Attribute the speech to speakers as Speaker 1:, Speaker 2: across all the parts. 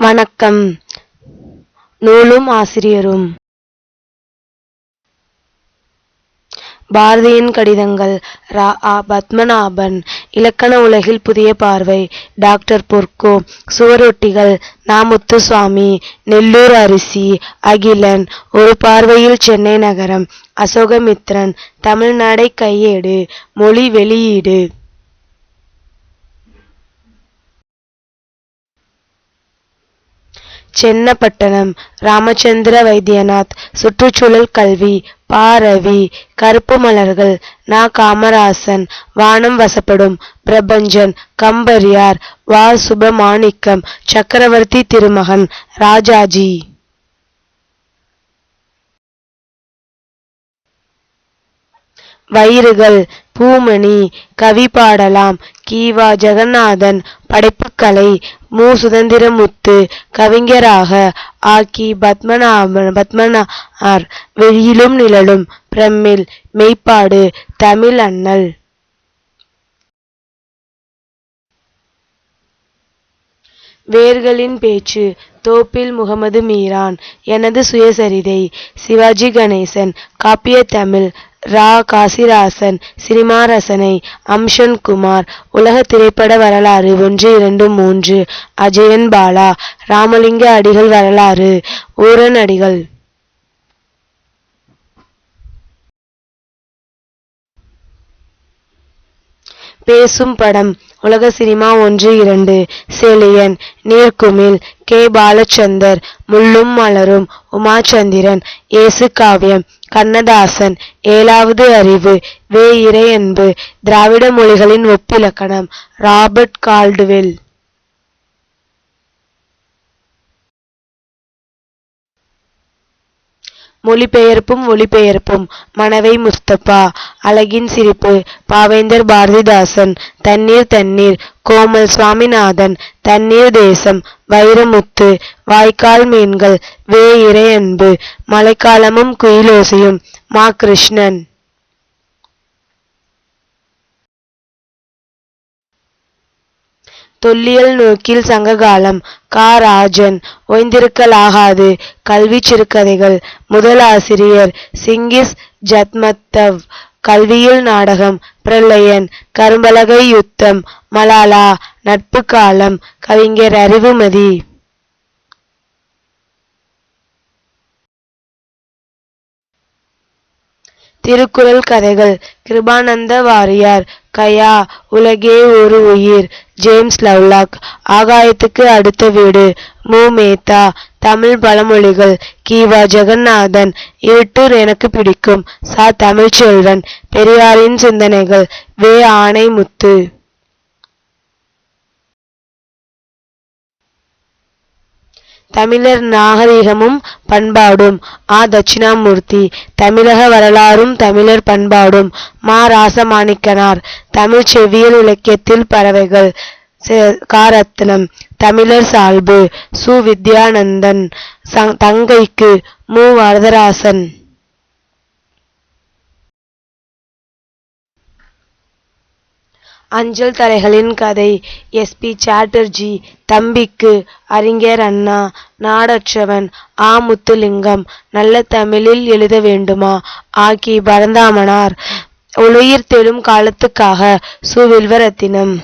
Speaker 1: வணக்கம். நூலும் ஆசிரியரும். பாரதியின் கடிதங்கள். ரா. பத்மநாபன். இலக்கண உலகில் புதிய பார்வை. டாக்டர் பொற்கோ. சுவரொட்டிகள். நா. முத்துசுவாமி. நெல்லூர் அரிசி. அகிலன். ஒரு பார்வையில் சென்னை நகரம். அசோகமித்திரன். தமிழ்நாடை கையேடு. மொழி வெளியீடு. சென்னப்பட்டணம். ராமச்சந்திர வைத்தியநாத். சுற்றுச்சூழல் கல்வி. பா. ரவி. கருப்பு மலர்கள். நா. காமராசன். வானம் வசப்படும். பிரபஞ்சன். கம்பரியார். வா. சுபமாணிக்கம். சக்கரவர்த்தி திருமகன். ராஜாஜி. வயிறுகள். பூமணி. கவி பாடலாம். கி.வா. ஜெகநாதன். படைப்புக்கலை. மு. சுதந்திரமுத்து. கவிஞராக ஆ. கி. பத்மனார். வெயிலும் நிழலும். பிரமிழ். மெய்ப்பாடு. தமிழ் அண்ணல். வேர்களின் பேச்சு. தோப்பில் முகமது மீரான். எனது சுயசரிதை. சிவாஜி கணேசன். காப்பியத்தமிழ். ரா. காசிராசன். சினிமா ரசனை. அம்ஷன் குமார். உலக திரைப்பட வரலாறு 1, 2, 3. அஜயன் பாலா. ராமலிங்க அடிகள் வரலாறு. ஊரன் அடிகள். பேசும் படம். உலக சினிமா 1, 2. செழியன். நீர்க்குமிழ். கே. பாலச்சந்தர். முள்ளும் மலரும். உமாச்சந்திரன். இயேசு காவியம். கண்ணதாசன். ஏழாவது அறிவு. வே. இறையன்பு. திராவிட மொழிகளின் ஒப்பிலக்கணம். Robert Caldwell. மொழிபெயர்ப்பும் ஒலிபெயர்ப்பும். மனவை முஸ்தபா. அழகின் சிரிப்பு. பாவேந்தர் பாரதிதாசன். தண்ணீர் தண்ணீர். கோமல் சுவாமிநாதன். தண்ணீர் தேசம். வைரமுத்து. வாய்க்கால் மீன்கள். வே. இறையன்பு. மழைக்காலமும் குயிலோசையும். மா. கிருஷ்ணன். தொல்லியல் நோக்கில் சங்ககாலம். கா. ராஜன். ஓய்ந்திருக்கலாகாது. கல்விச் சிறுகதைகள். முதல் ஆசிரியர் சிங்கிஸ் ஜத்மத்தவ். கல்வியில் நாடகம். பிரளயன். கரும்பலகை யுத்தம். மலாலா. நட்பு காலம். கவிஞர் அறிவுமதி. திருக்குறள் கதைகள். கிருபானந்த வாரியார். கயா. உலகே ஒரு உயிர். James Lovelock. ஆகாயத்துக்கு அடுத்த வீடு. மு. மேத்தா. தமிழ் பழமொழிகள். கி.வா. ஜெகநாதன். இருட்டு எனக்கு பிடிக்கும். ச. தமிழ்ச்செல்வன். பெரியாரின் சிந்தனைகள். வே. ஆணைமுத்து. தமிழர் நாகரிகமும் பண்பாடும். ஆ. தட்சிணாமூர்த்தி. தமிழக வரலாறும் தமிழர் பண்பாடும். மா. ராசமாணிக்கனார். தமிழ்ச் செவ்வியல் இலக்கியத்தில் பறவைகள். கா. ரத்னம். தமிழர் சால்பு. சு. வித்யானந்தன். தங்கைக்கு. மு. வரதராசன். அஞ்சல் தலைகளின் கதை. எஸ். பி. சாட்டர்ஜி. தம்பிக்கு. அறிஞர் அண்ணா. நாடற்றவன். ஆ. முத்துலிங்கம். நல்ல தமிழில் எழுத வேண்டுமா? ஆ. கி. பரந்தாமனார். உலகிர் தெழும் காலத்துக்காக. சு. வில்வரத்தினம்.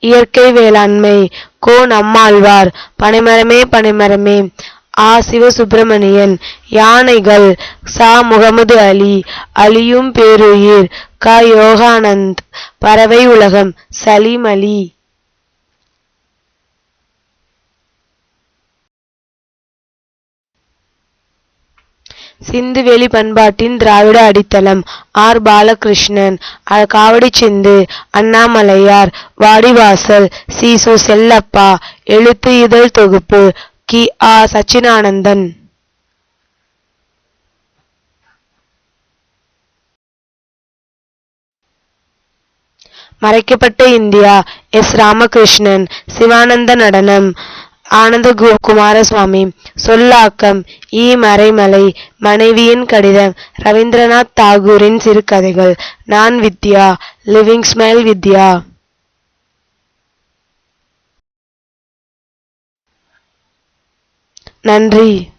Speaker 1: இயற்கை வேளாண்மை. கோ. நம்மாழ்வார். பனைமரமே பனைமரமே. ஆ. சிவசுப்பிரமணியன். யானைகள். ச. முகமது அலி. அலியும் பேருயிர். க. யோகானந்த். பறவை உலகம். சலீம் அலி. சிந்துவெளி பண்பாட்டின் திராவிட அடித்தளம். ஆர். பாலகிருஷ்ணன். காவடி சிந்து. அண்ணாமலையார். வாடிவாசல். சி. சு. செல்லப்பா. எழுத்து இதழ் தொகுப்பு. கி. ஆ. சச்சிதானந்தன். மறைக்கப்பட்ட இந்தியா. எஸ். ராமகிருஷ்ணன். சிவானந்த நடனம். ஆனந்த குமாரசுவாமி. சொல்லாக்கம் ஈ. மறைமலை. மனைவியின் கடிதம். ரவீந்திரநாத் தாகூரின் சிறுகதைகள். நான் வித்யா. லிவிங் ஸ்மைல் வித்யா. நன்றி.